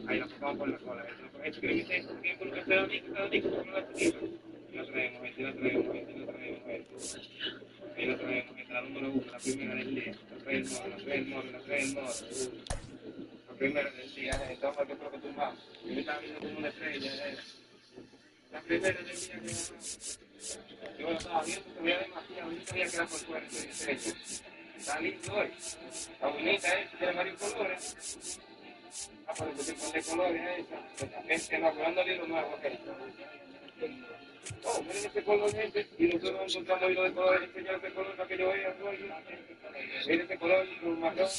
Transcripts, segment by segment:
Ahí lo sacamos por la cola. Esto quiere que se tiempo que se da ni que no la chiquita. Y lo traemos, y lo traemos, y lo traemos. Ahí lo traemos, que es la número 1, la primera del día. La trae el moro, la trae el moro, la trae el moro. La primera del día, entonces yo creo que tumbamos. Yo estaba viendo como una estrella. La primera del día que yo lo estaba viendo, se veía demasiado, yo sabía que era por fuera, está lindo hoy. La bonita tiene varios colores. Ah, pero tú te pones colores esa. Evaluando el hilo nuevo, ok. Oh, miren este color, gente. Y nosotros encontramos hilo de colores, enseñar ese color para que yo vea. Miren este color, un marrón.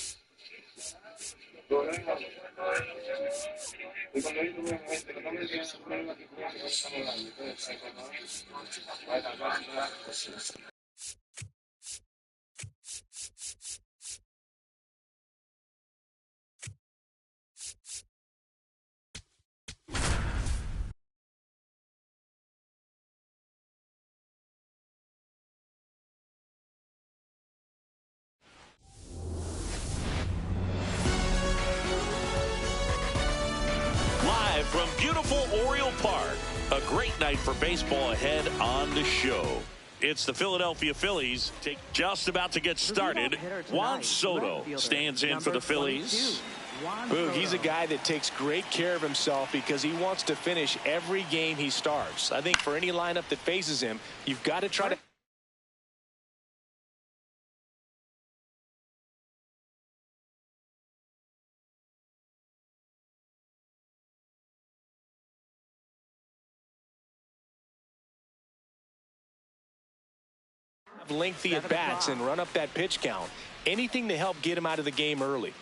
Y cuando yo tuve gente, lo también tiene un problema que estamos hablando. Entonces, Live from beautiful Oriole Park, a great night for baseball ahead on the show. It's the Philadelphia Phillies just about to get started. Juan Soto stands in for the Phillies. Boog, he's a guy that takes great care of himself because he wants to finish every game he starts. I think for any lineup that faces him, you've got to try to have lengthy at bats and run up that pitch count. Anything to help get him out of the game early.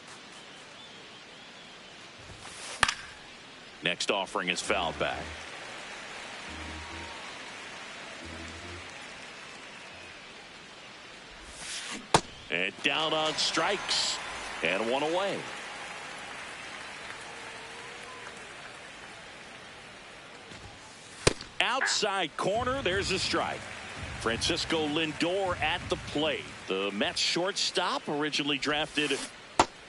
Next offering is fouled back. And down on strikes. And one away. Outside corner, there's a strike. Francisco Lindor at the plate. The Mets shortstop, originally drafted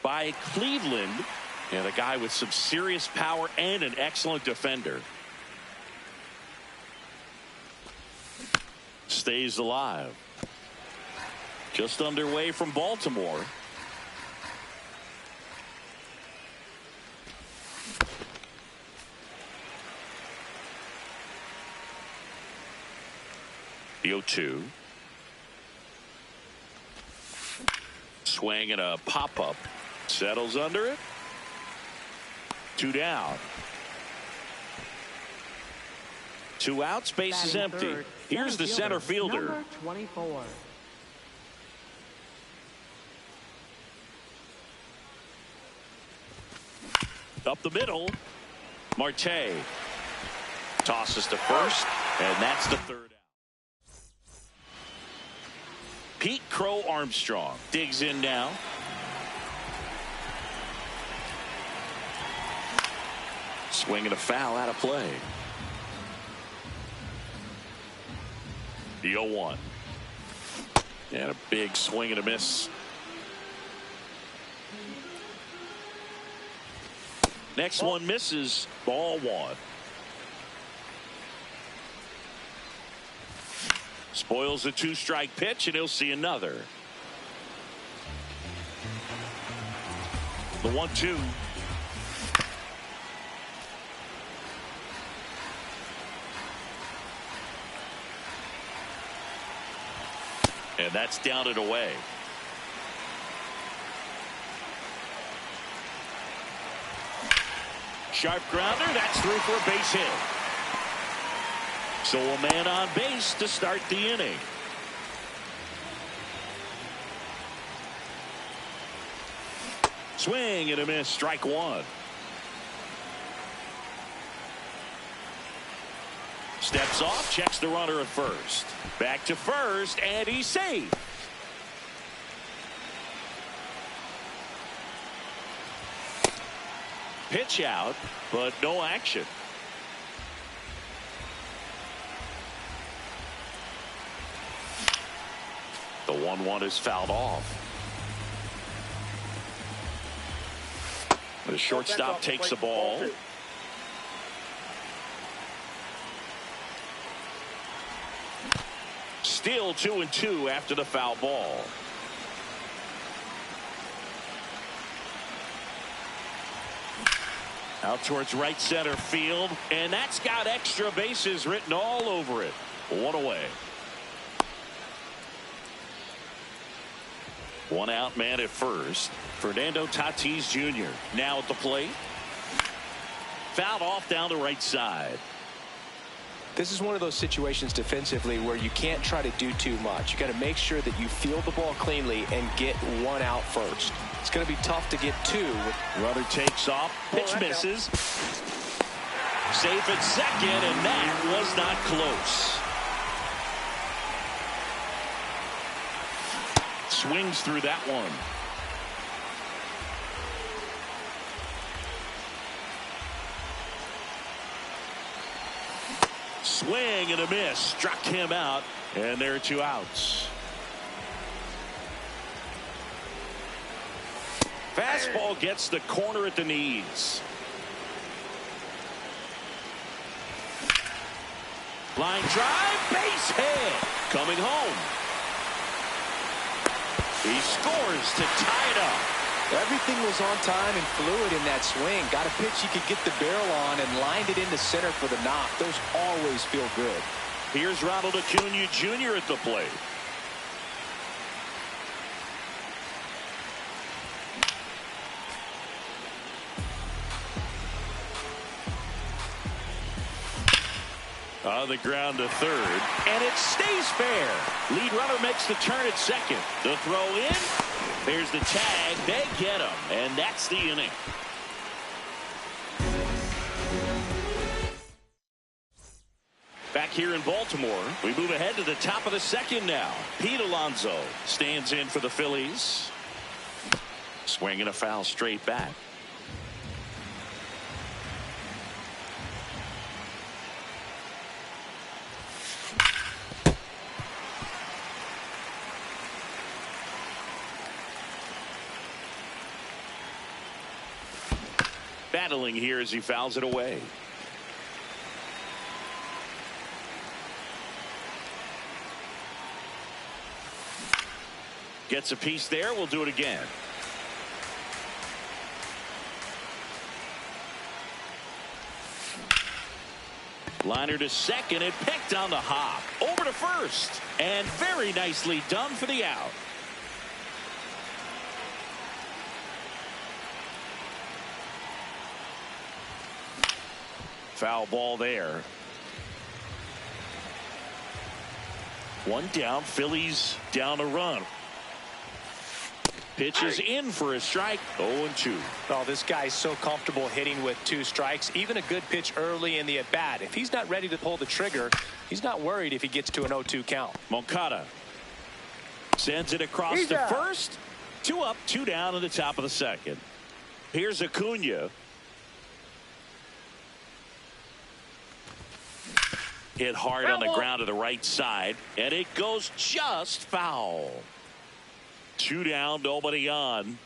by Cleveland, and a guy with some serious power and an excellent defender. Stays alive. Just underway from Baltimore. The 0-2. Swing and a pop-up. Settles under it. 2 down. 2 outs, base is empty. Here's the center fielder. Number 24. Up the middle. Marte tosses to first, and that's the 3rd out. Pete Crow Armstrong digs in now. Swing and a foul out of play. The 0-1. And a big swing and a miss. Next one misses. Ball 1. Spoils a 2-strike pitch, and he'll see another. The 1-2. And that's down and away. Sharp grounder. That's through for a base hit. So a man on base to start the inning. Swing and a miss. Strike 1. Steps off, checks the runner at first. Back to first, and he's safe. Pitch out, but no action. The 1-1 is fouled off. The shortstop takes the ball. Still 2-2 after the foul ball. Out towards right center field, and that's got extra bases written all over it. One away. One out man at first. Fernando Tatis Jr. now at the plate. Fouled off down the right side. This is one of those situations defensively where you can't try to do too much. You got to make sure that you field the ball cleanly and get one out first. It's going to be tough to get two. Runner takes off. Pitch misses. Safe at second, and that was not close. Swings through that one. Swing and a miss. Struck him out, and there are 2 outs. Fastball gets the corner at the knees. Line drive, base hit. Coming home. He scores to tie it up. Everything was on time and fluid in that swing. Got a pitch he could get the barrel on and lined it into center for the knock. Those always feel good. Here's Ronald Acuna Jr. at the plate. On the ground to third, and it stays fair. Lead runner makes the turn at second. The throw in. There's the tag. They get him, and that's the inning. Back here in Baltimore, we move ahead to the top of the second now. Pete Alonso stands in for the Phillies. Swinging a foul straight back. Battling here as he fouls it away. Gets a piece there. We'll do it again. Liner to second and picked on the hop. Over to first. And very nicely done for the out. Foul ball there. One down. Phillies down a run. Pitch is in for a strike. 0-2. Oh, this guy's so comfortable hitting with 2 strikes. Even a good pitch early in the at-bat. If he's not ready to pull the trigger, he's not worried if he gets to an 0-2 count. Moncada sends it across to first. 2 up, 2 down in the top of the second. Here's Acuna. Hit hard on the ground to the right side, and it goes just foul. 2 down, nobody on.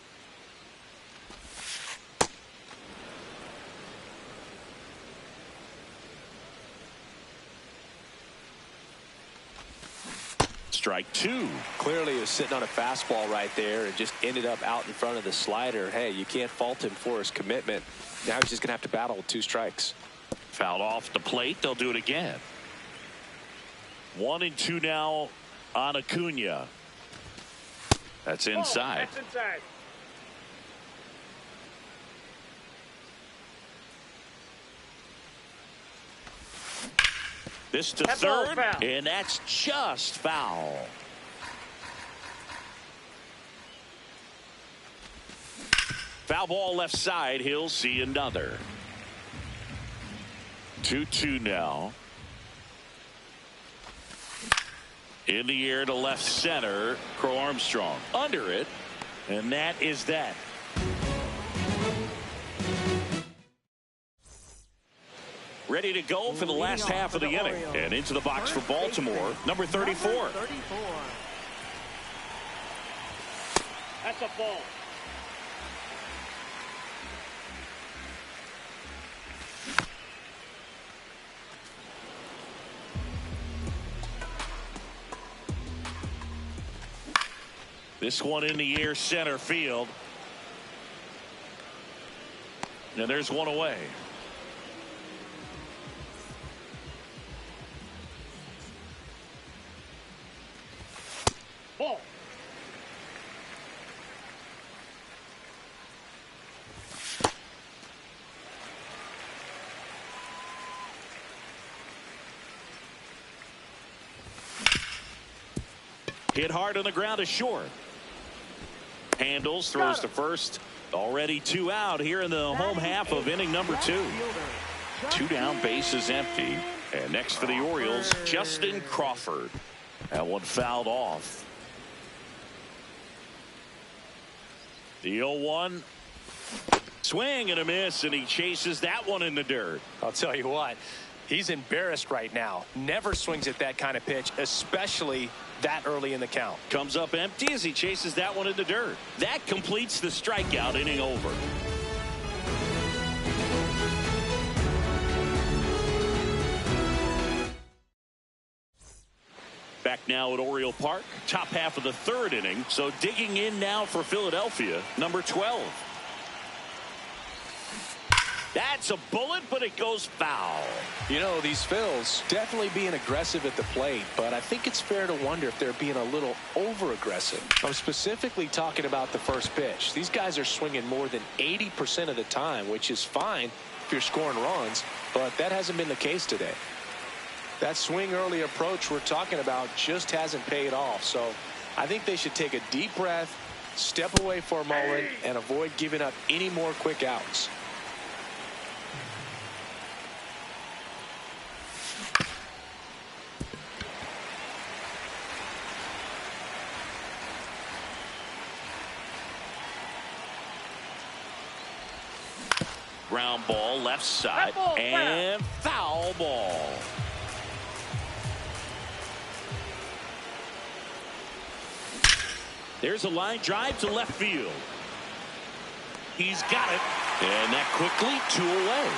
Strike 2. Clearly he was sitting on a fastball right there and just ended up out in front of the slider. Hey, you can't fault him for his commitment. Now he's just going to have to battle with 2 strikes. Fouled off the plate. They'll do it again. 1-2 now on Acuna. That's inside. That's inside. This to third, and that's just foul. Foul ball left side. He'll see another. 2-2 now. In the air to left center. Crow Armstrong under it, and that is that. Ready to go for the last half of the inning. And into the box for Baltimore, number 34. That's a ball. This one in the air center field. And there's one away. Ball. Hit hard on the ground to short. Handles, throws to first. Already 2 out here in the home half of inning number 2. 2 down, bases empty. And next for the Orioles, Justin Crawford. That one fouled off. The 0-1. Swing and a miss, and he chases that one in the dirt. I'll tell you what, he's embarrassed right now. Never swings at that kind of pitch, especially that early in the count. Comes up empty as he chases that one in the dirt. That completes the strikeout, inning over. Back now at Oriole Park, top half of the 3rd inning. So digging in now for Philadelphia, number 12. That's a bullet, but it goes foul. You know, these Phils definitely being aggressive at the plate, but I think it's fair to wonder if they're being a little over-aggressive. I'm specifically talking about the first pitch. These guys are swinging more than 80% of the time, which is fine if you're scoring runs, but that hasn't been the case today. That swing early approach we're talking about just hasn't paid off, so I think they should take a deep breath, step away for a moment, and avoid giving up any more quick outs. Ground ball left side and foul ball. There's a line drive to left field. He's got it, and that quickly 2 away.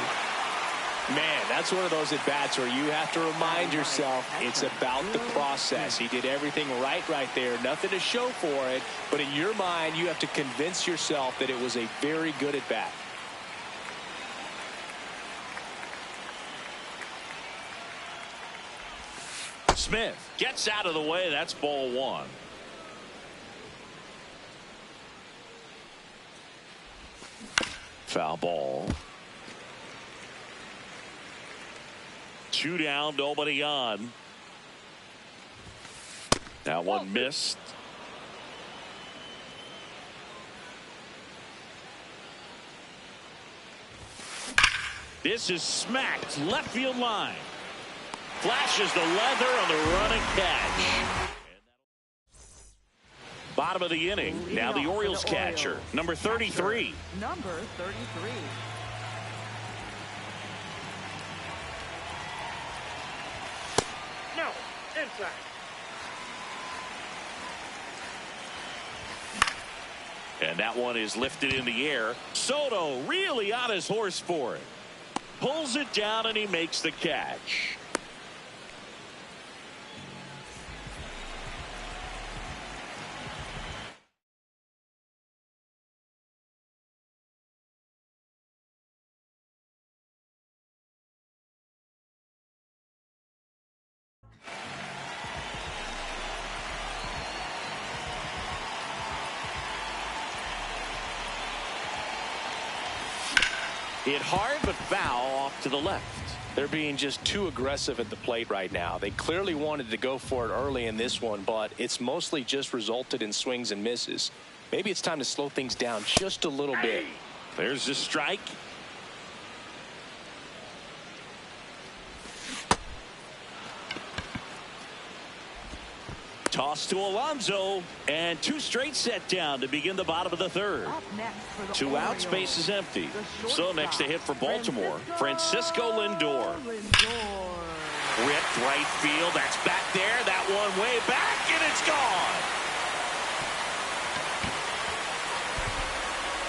Man, that's one of those at-bats where you have to remind yourself it's about the process. He did everything right there. Nothing to show for it, but in your mind, you have to convince yourself that it was a very good at-bat. Smith gets out of the way. That's ball 1. Foul ball. 2 down, nobody on. That one missed. This is smacked left field line. Flashes the leather on the running catch. Bottom of the inning. Now the Orioles catcher, number 33. Number 33. No, inside. And that one is lifted in the air. Soto really on his horse for it. Pulls it down and he makes the catch. Hit hard but foul off to the left. They're being just too aggressive at the plate right now. They clearly wanted to go for it early in this one, but it's mostly just resulted in swings and misses. Maybe it's time to slow things down just a little bit. There's the strike. Toss to Alonso, and 2 straight set down to begin the bottom of the 3rd. 2 outs, base is empty. So next to hit for Baltimore, Francisco Lindor. Ripped right field. That's back there. That one way back, and it's gone.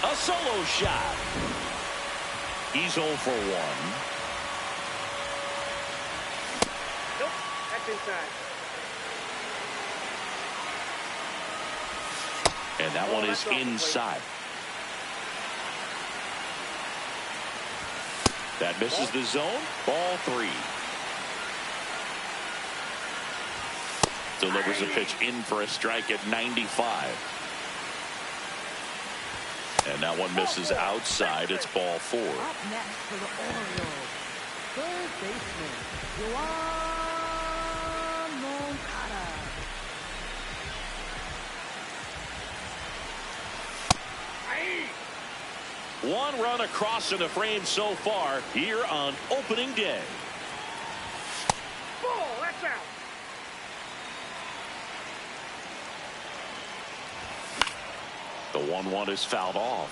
A solo shot. He's 0 for 1. Nope, that's inside. And that one is inside. That misses the zone. Ball 3. Delivers a pitch in for a strike at 95. And that one misses outside. It's ball 4. Up next for the Orioles, third baseman, Juan Moncada. One run across in the frame so far here on opening day. Ball, that's out. The 1-1 is fouled off.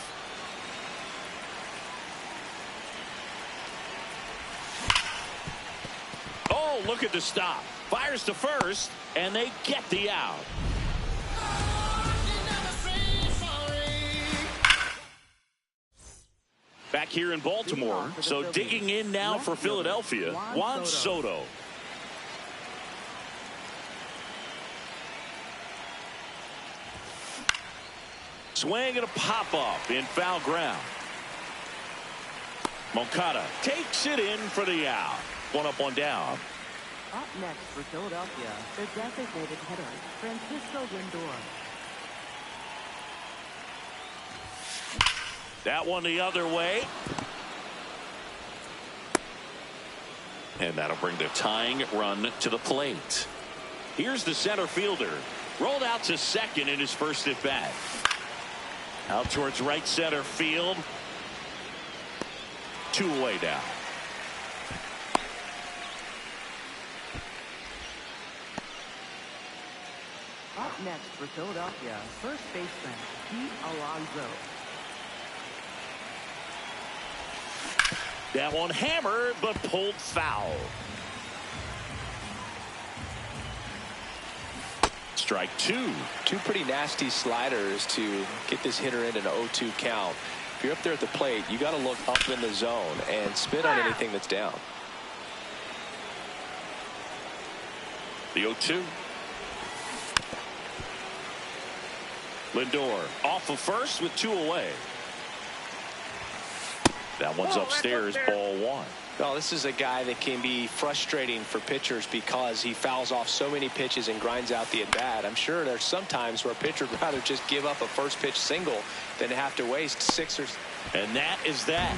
Oh, look at the stop. Fires to first, and they get the out. Back here in Baltimore, so digging in now for Philadelphia, Juan Soto. Swing and a pop-up in foul ground. Moncada takes it in for the out. 1 up, 1 down. Up next for Philadelphia, the designated hitter, Francisco Lindor. That one the other way. And that'll bring the tying run to the plate. Here's the center fielder. Rolled out to second in his first at bat. Out towards right center field. 2 away now. Up next for Philadelphia, first baseman, Pete Alonso. That one hammered, but pulled foul. Strike 2. 2 pretty nasty sliders to get this hitter in an 0-2 count. If you're up there at the plate, you got to look up in the zone and spit on anything that's down. The 0-2. Lindor off of first with 2 away. That one's upstairs, ball 1. Well, this is a guy that can be frustrating for pitchers because he fouls off so many pitches and grinds out the at-bat. I'm sure there's some times where a pitcher would rather just give up a first pitch single than have to waste 6 or... And that is that.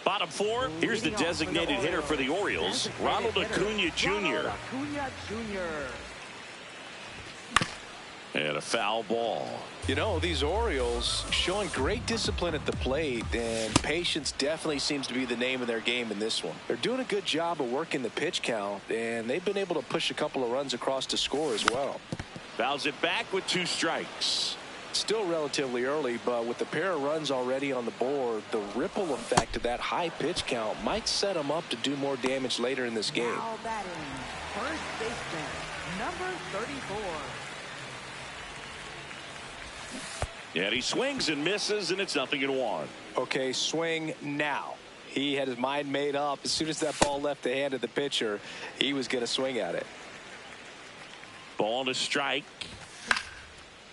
Bottom 4, here's the designated hitter for the Orioles, Ronald Acuna Jr. And a foul ball. You know, these Orioles showing great discipline at the plate, and patience definitely seems to be the name of their game in this one. They're doing a good job of working the pitch count, and they've been able to push a couple of runs across to score as well. Fouls it back with 2 strikes. Still relatively early, but with the pair of runs already on the board, the ripple effect of that high pitch count might set them up to do more damage later in this game. Now batting, first baseman, number 34. And he swings and misses, and it's 0-1. Okay, swing now. He had his mind made up. As soon as that ball left the hand of the pitcher, he was going to swing at it. Ball and a strike.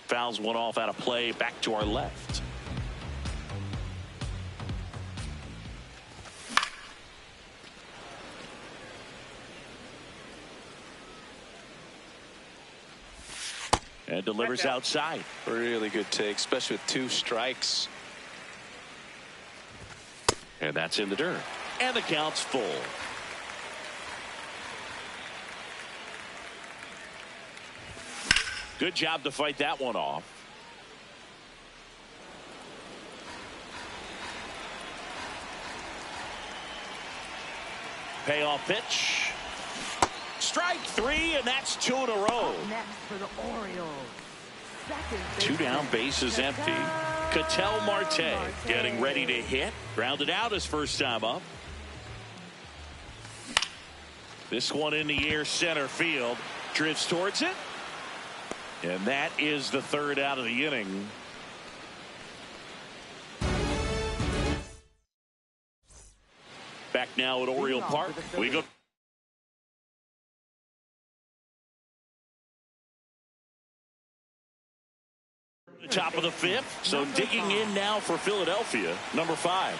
Fouls one off out of play, back to our left. And delivers outside. Really good take, especially with 2 strikes. And that's in the dirt. And the count's full. Good job to fight that one off. Payoff pitch. Strike 3, and that's 2 in a row. Next for the Orioles. 2 down, bases empty. Ketel Marte getting ready to hit. Grounded out his first time up. This one in the air, center field. Drifts towards it. And that is the 3rd out of the inning. Back now at Oriole Park. We go Top of the fifth. So digging in now for Philadelphia, number 5.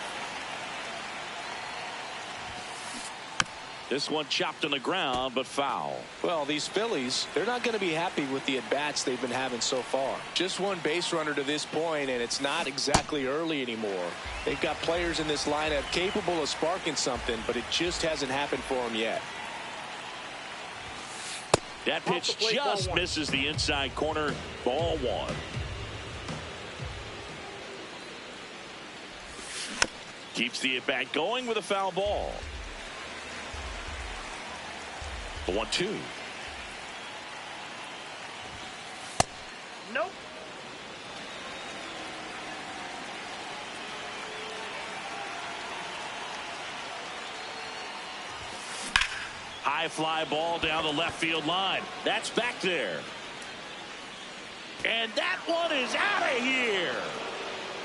This one chopped on the ground, but foul. Well, these Phillies, they're not going to be happy with the at-bats they've been having so far. Just one base runner to this point, and it's not exactly early anymore. They've got players in this lineup capable of sparking something, but it just hasn't happened for them yet. That pitch just misses the inside corner. Ball 1. Keeps the at-bat going with a foul ball. The 1-2. Nope. High fly ball down the left field line. That's back there. And that one is out of here.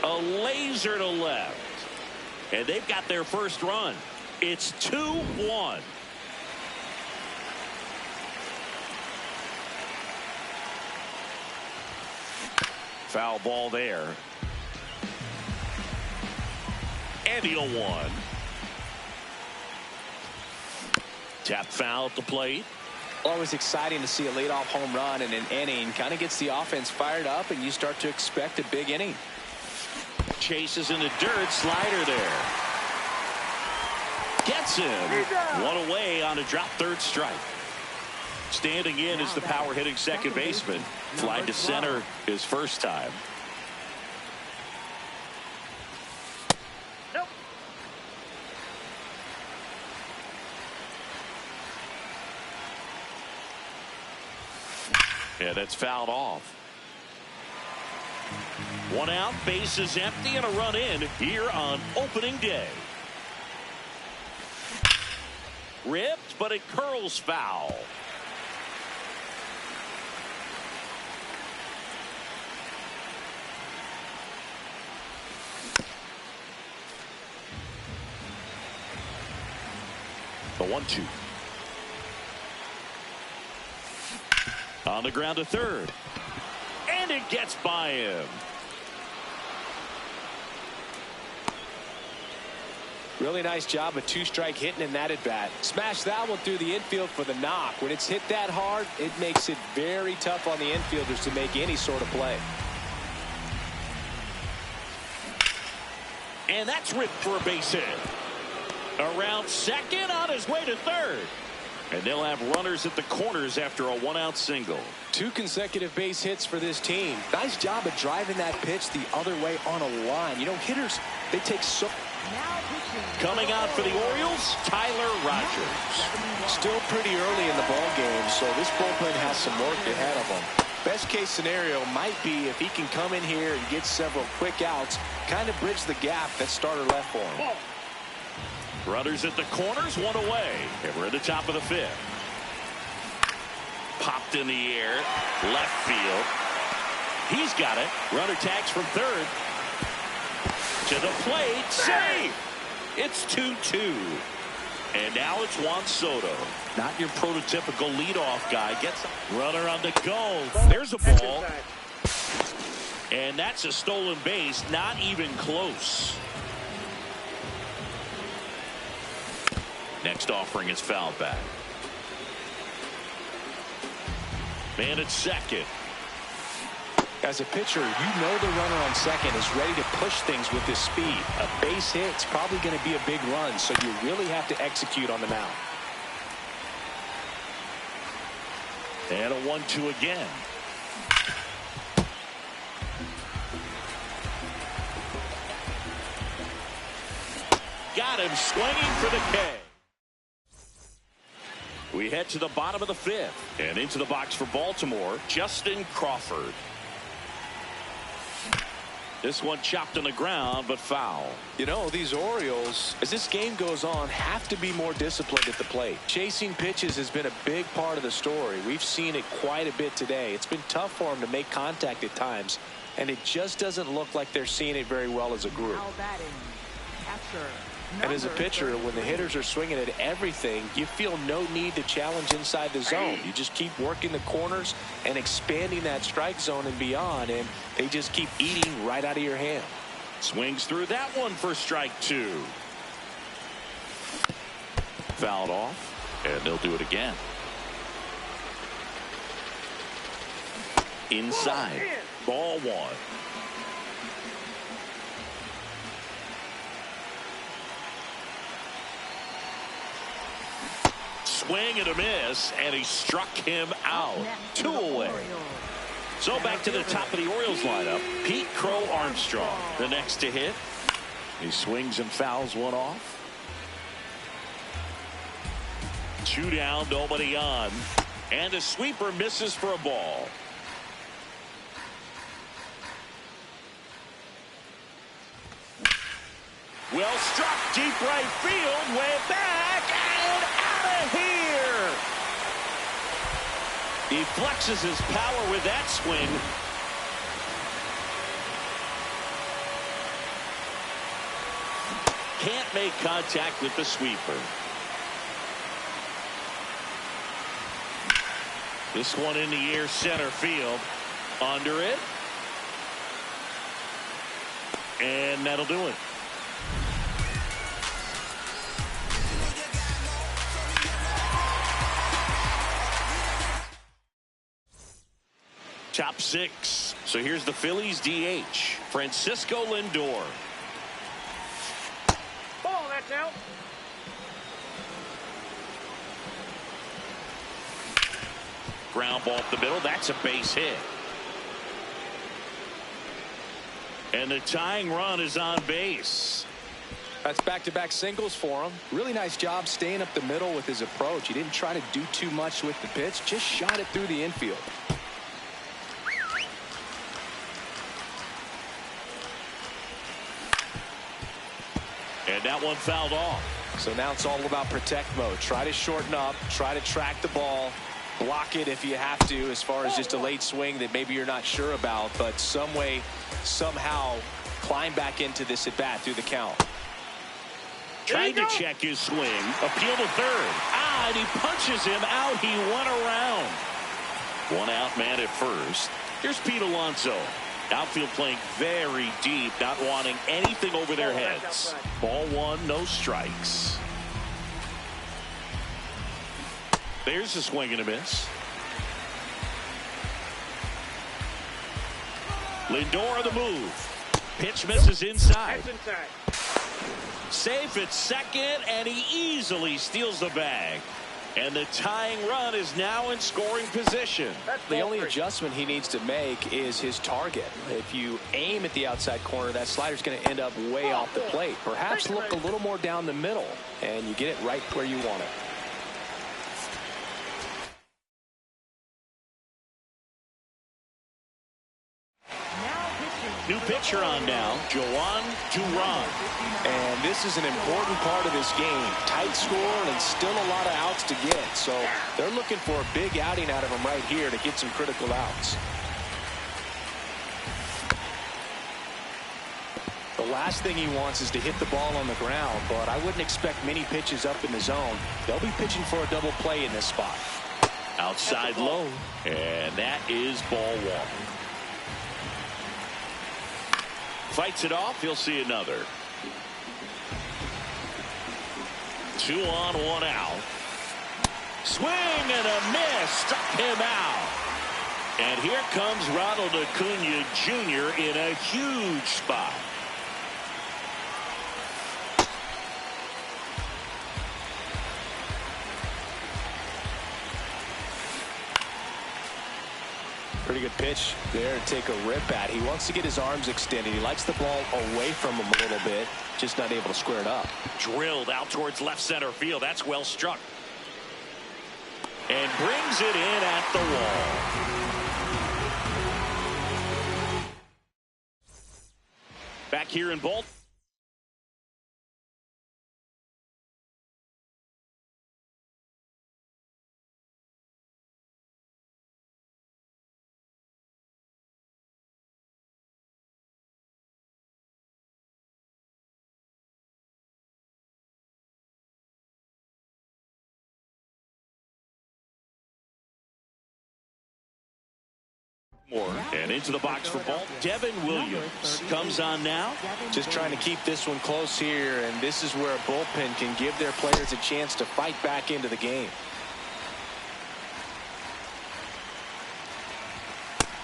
A laser to left. And they've got their first run. It's 2-1. Foul ball there. And the 0-1. Tap foul at the plate. Always exciting to see a leadoff home run in an inning. Kind of gets the offense fired up, and you start to expect a big inning. Chases in the dirt. Slider there. Gets him. One away on a drop third strike. Standing in is the power hitting second baseman. Fly to center his first time. Nope. Yeah, that's fouled off. 1 out, base is empty, and a run in here on opening day. Ripped, but it curls foul. The 1-2. On the ground to third. And it gets by him. Really nice job of two-strike hitting in that at-bat. Smash that one through the infield for the knock. When it's hit that hard, it makes it very tough on the infielders to make any sort of play. And that's ripped for a base hit. Around second, on his way to third. And they'll have runners at the corners after a 1-out single. 2 consecutive base hits for this team. Nice job of driving that pitch the other way on a line. You know, hitters, they take so... Coming out for the Orioles, Tyler Rogers. Still pretty early in the ball game, so this bullpen has some work ahead of them. Best case scenario might be if he can come in here and get several quick outs, kind of bridge the gap that starter left for him. Runners at the corners, 1 away. And we're at the top of the 5th. Popped in the air, left field. He's got it. Runner tags from third. To the plate, save! It's 2-2. And now it's Juan Soto. Not your prototypical leadoff guy. Gets a runner on the go. There's a ball. And that's a stolen base. Not even close. Next offering is fouled back. Man at second. As a pitcher, you know the runner on second is ready to push things with his speed. A base hit's probably going to be a big run, so you really have to execute on the mound. And a 1-2 again. Got him swinging for the K. We head to the bottom of the 5th. And into the box for Baltimore, Justin Crawford. This one chopped on the ground, but foul. You know, these Orioles, as this game goes on, have to be more disciplined at the plate. Chasing pitches has been a big part of the story. We've seen it quite a bit today. It's been tough for them to make contact at times, and it just doesn't look like they're seeing it very well as a group. Now batting, catcher And as a pitcher, when the hitters are swinging at everything, you feel no need to challenge inside the zone. You just keep working the corners and expanding that strike zone and beyond, and they just keep eating right out of your hand. Swings through that one for strike 2. Fouled off, and they'll do it again. Inside, ball 1. Swing and a miss, and he struck him out. 2 away. So back to the top of the Orioles lineup, Pete Crow Armstrong, the next to hit. He swings and fouls one off. 2 down, nobody on. And a sweeper misses for a ball. Well struck, deep right field, way back, and out of here. He flexes his power with that swing. Can't make contact with the sweeper. This one in the air, center field. Under it. And that'll do it. Top 6. So here's the Phillies DH, Francisco Lindor. Ball, that's out. Ground ball up the middle. That's a base hit. And the tying run is on base. That's back-to-back singles for him. Really nice job staying up the middle with his approach. He didn't try to do too much with the pitch, just shot it through the infield. And that one fouled off. So now it's all about protect mode. Try to shorten up, try to track the ball, block it if you have to, as far as just a late swing that maybe you're not sure about, but some way, somehow climb back into this at bat through the count. Trying to check his swing. Appeal to third. And he punches him out. He went around. 1 out, man at first. Here's Pete Alonso. Outfield playing very deep, not wanting anything over their heads. Ball 1, no strikes. There's a swing and a miss. Lindor on the move. Pitch misses inside. That's inside. Safe at second, and he easily steals the bag. And the tying run is now in scoring position. The only adjustment he needs to make is his target. If you aim at the outside corner, that slider's going to end up way off the plate. Perhaps look a little more down the middle, and you get it right where you want it. New pitcher on now, Joan Duran. And this is an important part of this game. Tight score and still a lot of outs to get. So they're looking for a big outing out of him right here to get some critical outs. The last thing he wants is to hit the ball on the ground, but I wouldn't expect many pitches up in the zone. They'll be pitching for a double play in this spot. Outside low, and that is ball 1. Fights it off. He'll see another. 2 on, 1 out. Swing and a miss. Struck him out. And here comes Ronald Acuna Jr. in a huge spot. Pretty good pitch there to take a rip at. He wants to get his arms extended. He likes the ball away from him a little bit, just not able to square it up. Drilled out towards left center field. That's well struck. And brings it in at the wall. Back here in Baltimore. And into the box for ball, Devin Williams comes on now. Just trying to keep this one close here, and this is where a bullpen can give their players a chance to fight back into the game.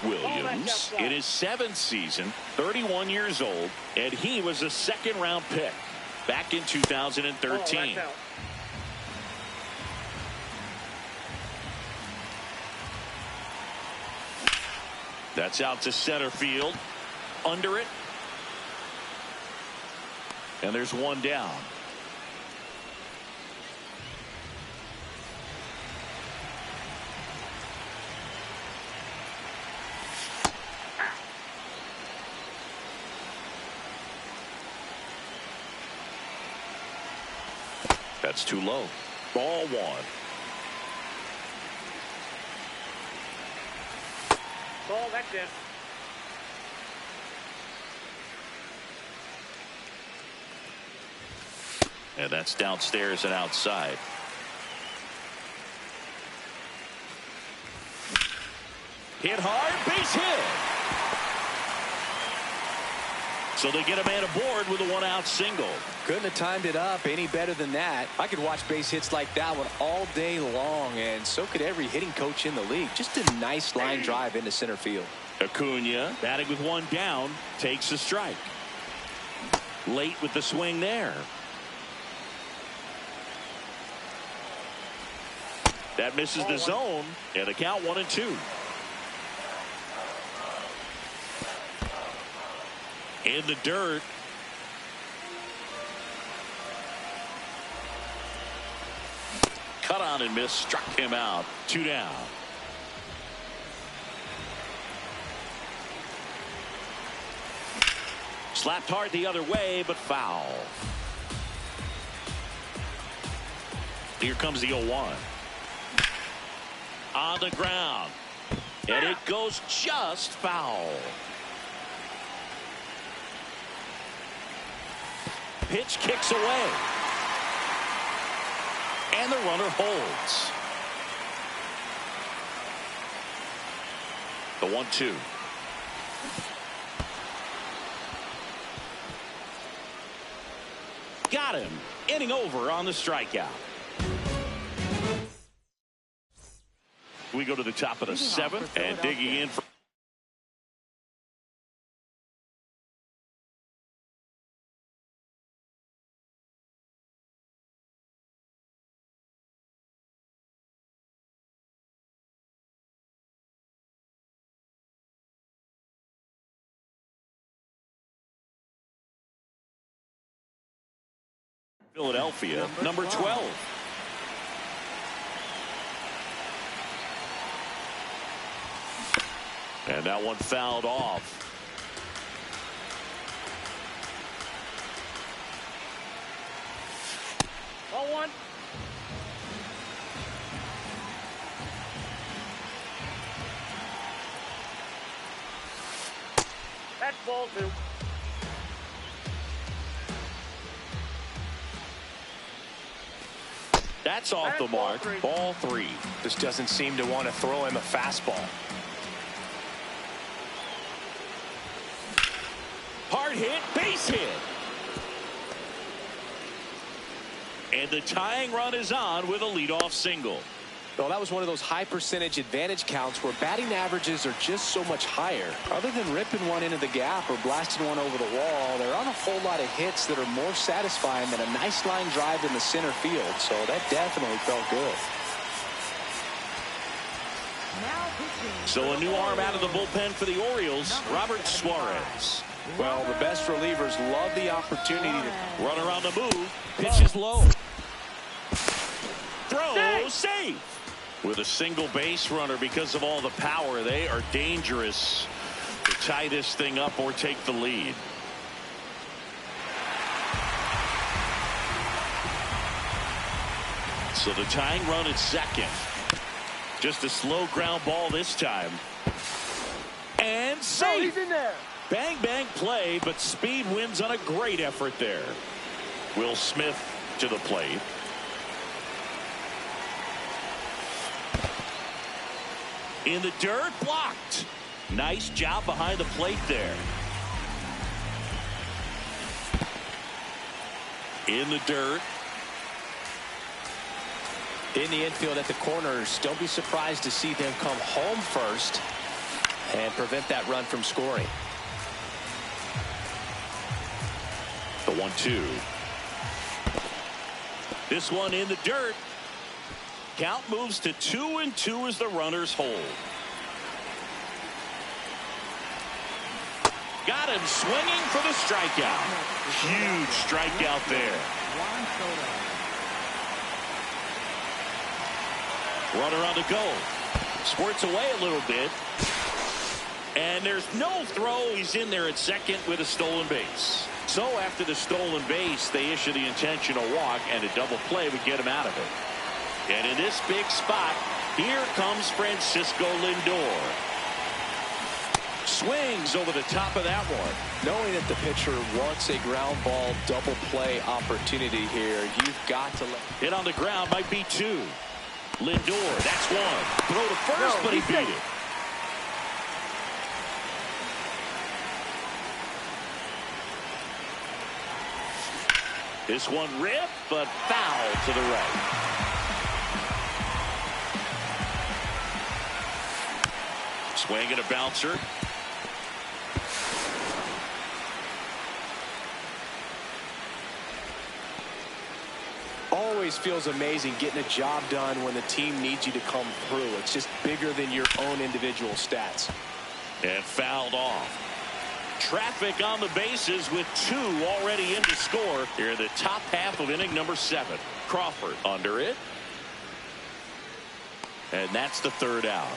Williams in his 7th season, 31 years old, and he was a second-round pick back in 2013. That's out to center field. Under it. And there's one down. That's too low. Ball 1. Ball, that's it. And that's downstairs and outside. Hit hard, base hit. So they get a man aboard with a one-out single. Couldn't have timed it up any better than that. I could watch base hits like that one all day long, and so could every hitting coach in the league. Just a nice line drive into center field. Acuna, batting with one down, takes a strike. Late with the swing there. That misses the zone, and the count 1-2. In the dirt. Cut on and miss, struck him out. 2 down. Slapped hard the other way, but foul. Here comes the 0-1. On the ground. And it goes just foul. Pitch kicks away. And the runner holds. The 1-2. Got him. Inning over on the strikeout. We go to the top of the 7th and digging in for Philadelphia, number 12. And that one fouled off. Ball 1. That's ball 2. That's off the mark. Ball 3. Just doesn't seem to want to throw him a fastball. Hard hit, base hit. And the tying run is on with a leadoff single. Well, that was one of those high percentage advantage counts where batting averages are just so much higher. Other than ripping one into the gap or blasting one over the wall, there aren't a whole lot of hits that are more satisfying than a nice line drive in the center field. So that definitely felt good. So a new arm out of the bullpen for the Orioles, Robert Suarez. Well, the best relievers love the opportunity to run around the move. Pitches low. Throw, safe. With a single base runner, because of all the power, they are dangerous to tie this thing up or take the lead. So the tying run at second. Just a slow ground ball this time. And safe. He's in there. Bang, bang play, but speed wins on a great effort there. Will Smith to the plate. In the dirt, blocked. Nice job behind the plate there. In the dirt. In the infield at the corners, don't be surprised to see them come home first and prevent that run from scoring. The 1-2. This one in the dirt. Count moves to 2-2 as the runners hold. Got him swinging for the strikeout. Huge strikeout there. Runner on the go. Squirts away a little bit. And there's no throw. He's in there at second with a stolen base. So after the stolen base, they issue the intentional walk, and a double play would get him out of it. And in this big spot, here comes Francisco Lindor. Swings over the top of that one. Knowing that the pitcher wants a ground ball double play opportunity here, you've got to let hit on the ground, might be two. Lindor, that's one. Throw to first, but he beat it. This one ripped, but foul to the right. Swing and a bouncer. Always feels amazing getting a job done when the team needs you to come through. It's just bigger than your own individual stats. And fouled off. Traffic on the bases with two already in to score here in the top half of inning number 7. Crawford under it. And that's the third out.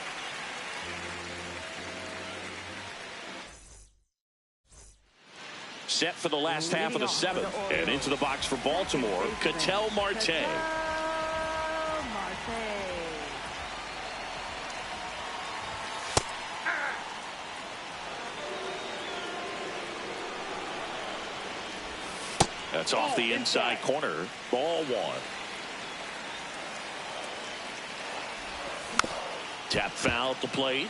Set for the last half of the 7th. And into the box for Baltimore, Ketel Marte. That's off the inside corner. Ball 1. Tap foul at the plate.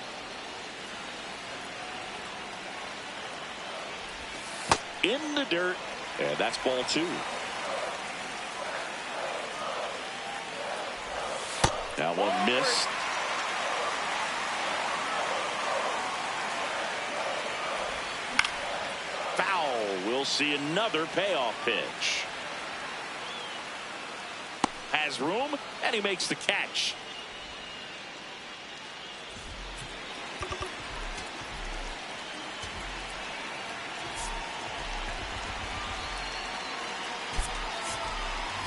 In the dirt. And that's ball 2. That one missed. Foul. We'll see another payoff pitch. Has room, and he makes the catch.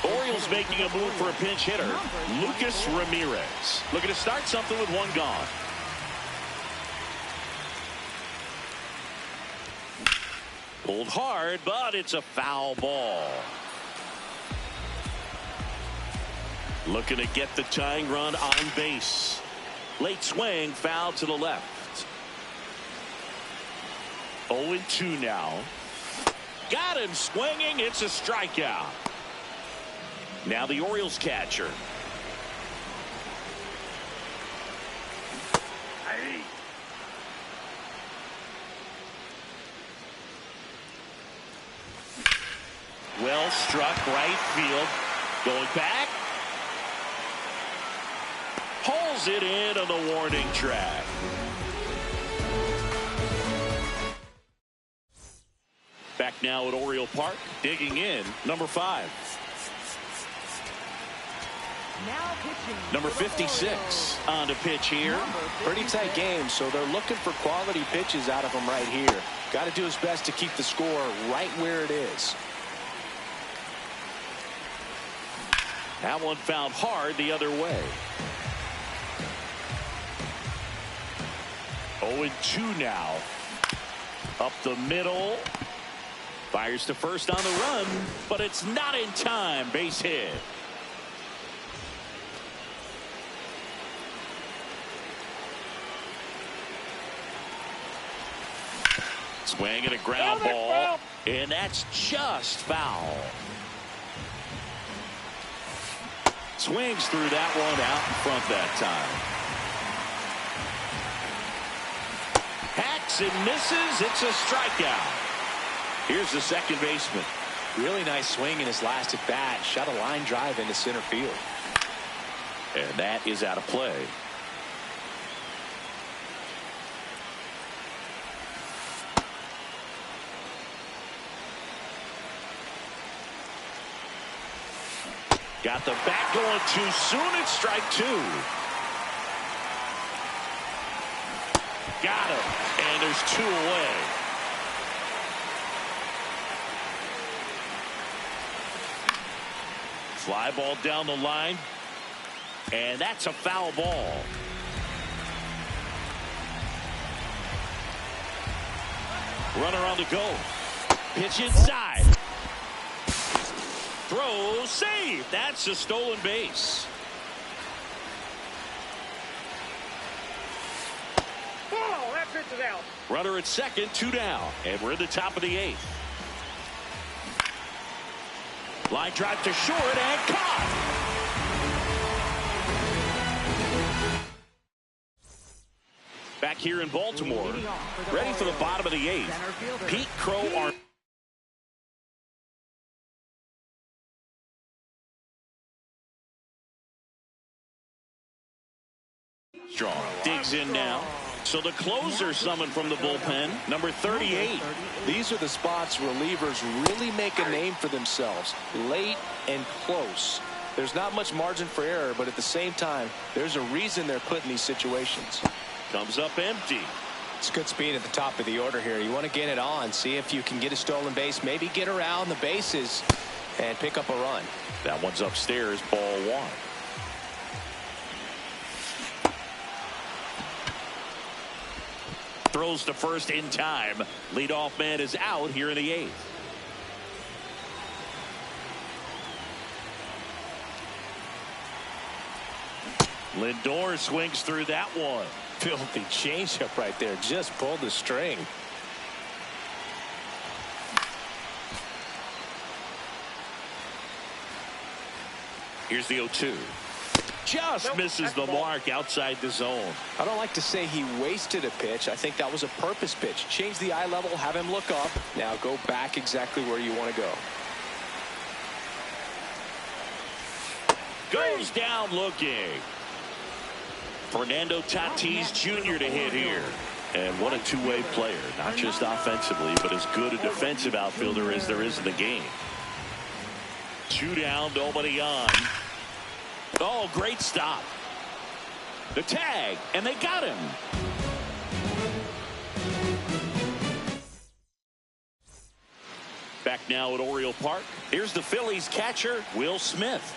Orioles making a move for a pinch hitter, Lucas Ramirez. Looking to start something with one gone. Pulled hard, but it's a foul ball. Looking to get the tying run on base. Late swing, foul to the left. 0-2 now. Got him swinging. It's a strikeout. Now the Orioles catcher. Well struck, right field. Going back. Pulls it in on the warning track. Back now at Oriole Park. Digging in, number 5. Now pitching. Number 56 on the pitch here. Pretty tight game, so they're looking for quality pitches out of him right here. Got to do his best to keep the score right where it is. That one fouled hard the other way. 0-2 now. Up the middle. Fires to first on the run, but it's not in time. Base hit. Swing and a ground ball, and that's just foul. Swings through that one out in front that time. And misses. It's a strikeout. Here's the second baseman. Really nice swing in his last at bat. Shot a line drive into center field. And that is out of play. Got the bat going too soon. It's strike two. Got him. And there's two away. Fly ball down the line. And that's a foul ball. Runner on the go. Pitch inside. Throw, save. That's a stolen base. Oh, that pitch is out. Runner at second, 2 down. And we're in the top of the 8th. Line drive to short and caught. Back here in Baltimore, ready for the bottom of the 8th. Pete Crow. Strong digs in now. So the closer summoned from the bullpen, number 38. These are the spots relievers really make a name for themselves. Late and close. There's not much margin for error, but at the same time, there's a reason they're put in these situations. Comes up empty. It's good speed at the top of the order here. You want to get it on, see if you can get a stolen base, maybe get around the bases and pick up a run. That one's upstairs, ball 1. Throws to first in time. Leadoff man is out here in the 8th. Lindor swings through that one. Filthy changeup right there. Just pulled the string. Here's the 0-2. Just misses the mark outside the zone. I don't like to say he wasted a pitch. I think that was a purpose pitch. Change the eye level, have him look up. Now go back exactly where you want to go. Goes down looking. Fernando Tatis Jr. to hit here. And what a two-way player. Not just offensively, but as good a defensive outfielder as there is in the game. 2 down, nobody on. Oh, great stop. The tag, and they got him. Back now at Oriole Park. Here's the Phillies catcher, Will Smith.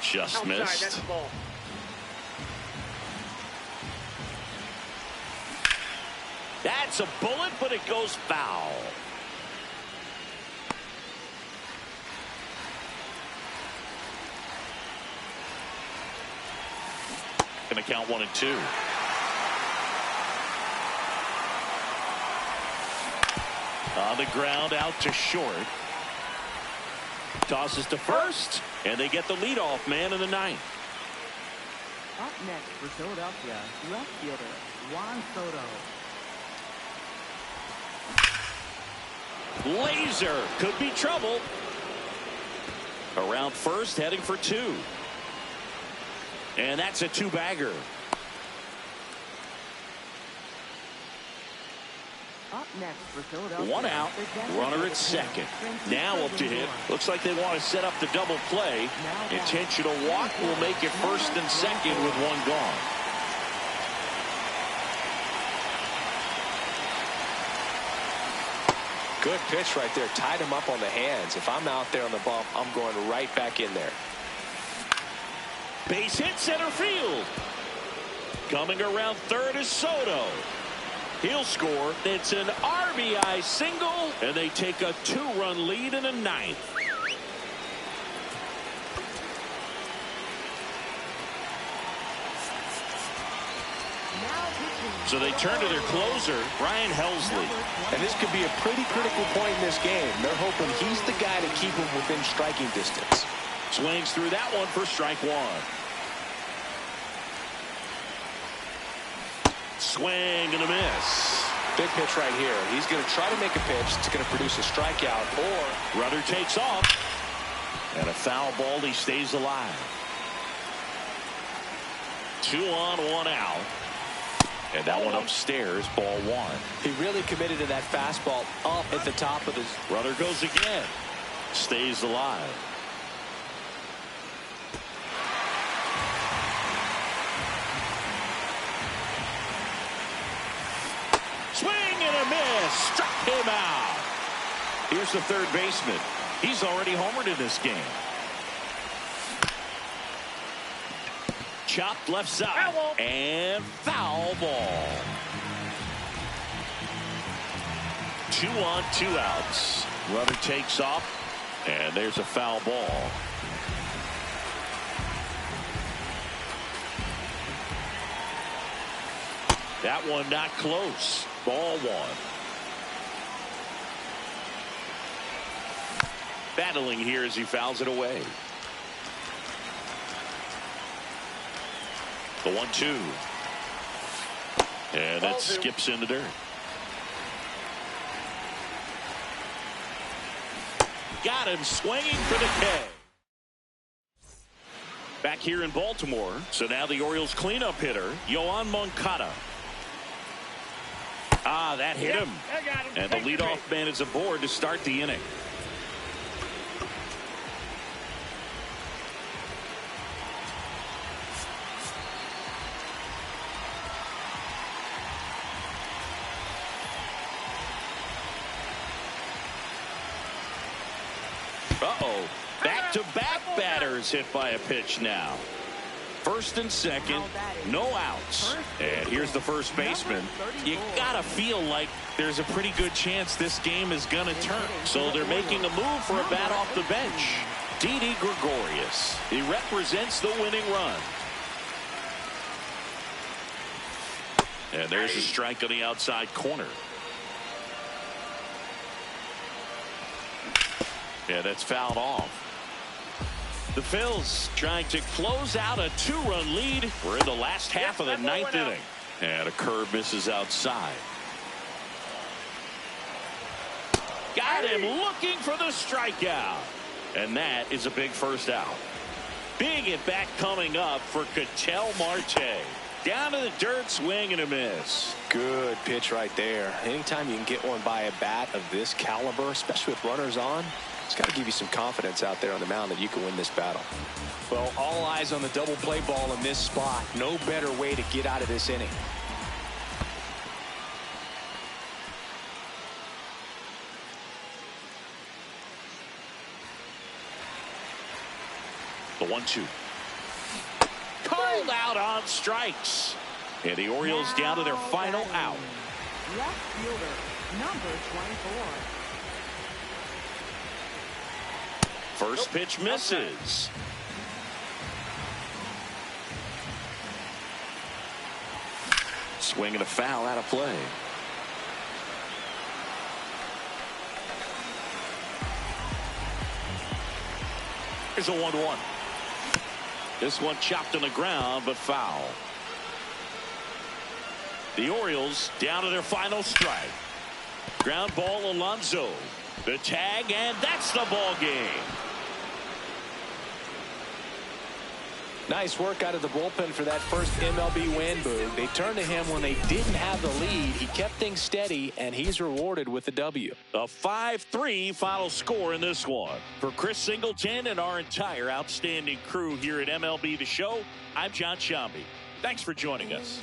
Just missed. That's the ball. That's a bullet, but it goes foul. Going to count 1 and 2. On the ground, out to short. Tosses to first, and they get the leadoff man in the 9th. Up next for Philadelphia, left fielder Juan Soto. Laser could be trouble. Around first, heading for 2. And that's a 2-bagger. Up next for Philadelphia. 1 out, runner at second. Now up to hit. Looks like they want to set up the double play. Intentional walk will make it first and second with 1 gone. Good pitch right there. Tied him up on the hands. If I'm out there on the bump, I'm going right back in there. Base hit center field. Coming around third is Soto. He'll score. It's an RBI single, and they take a 2-run lead in the 9th. So they turn to their closer, Brian Helsley. And this could be a pretty critical point in this game. They're hoping he's the guy to keep him within striking distance. Swings through that one for strike 1. Swing and a miss. Big pitch right here. He's going to try to make a pitch that's going to produce a strikeout, or runner takes off. And a foul ball. He stays alive. 2 on, 1 out. And that one upstairs, ball 1. He really committed to that fastball up at the top of his. Runner goes again. Stays alive. Swing and a miss. Struck him out. Here's the third baseman. He's already homered in this game. Chopped left side. And foul ball. 2 on, 2 outs. Runner takes off. And there's a foul ball. That one not close. Ball 1. Battling here as he fouls it away. The 1-2. And that skips in the dirt. Got him swinging for the K. Back here in Baltimore. So now the Orioles cleanup hitter, Yoan Moncada. That hit him. And the leadoff man is aboard to start the inning. Uh-oh. Back-to-back batters hit by a pitch now. First and second, no outs. And here's the first baseman. You gotta feel like there's a pretty good chance this game is gonna turn. So they're making a move for a bat off the bench. Didi Gregorius. He represents the winning run. And there's a strike on the outside corner. Yeah, that's fouled off. The Phils trying to close out a 2-run lead. We're in the last half of the 9th inning. And a curve misses outside. Got him looking for the strikeout. And that is a big first out. Big at bat coming up for Ketel Marte. Down to the dirt, swing and a miss. Good pitch right there. Anytime you can get one by a bat of this caliber, especially with runners on, it's got to give you some confidence out there on the mound that you can win this battle. Well, all eyes on the double play ball in this spot. No better way to get out of this inning. The 1-2. Called out on strikes. And the Orioles down to their final out. Left fielder, number 24. First pitch misses. Swing and a foul out of play. Here's a 1-1. This one chopped on the ground, but foul. The Orioles down to their final strike. Ground ball, Alonso. The tag, and that's the ball game. Nice work out of the bullpen for that first MLB win, Boog. They turned to him when they didn't have the lead. He kept things steady, and he's rewarded with the W. A 5-3 final score in this one. For Chris Singleton and our entire outstanding crew here at MLB The Show, I'm John Shambi. Thanks for joining us.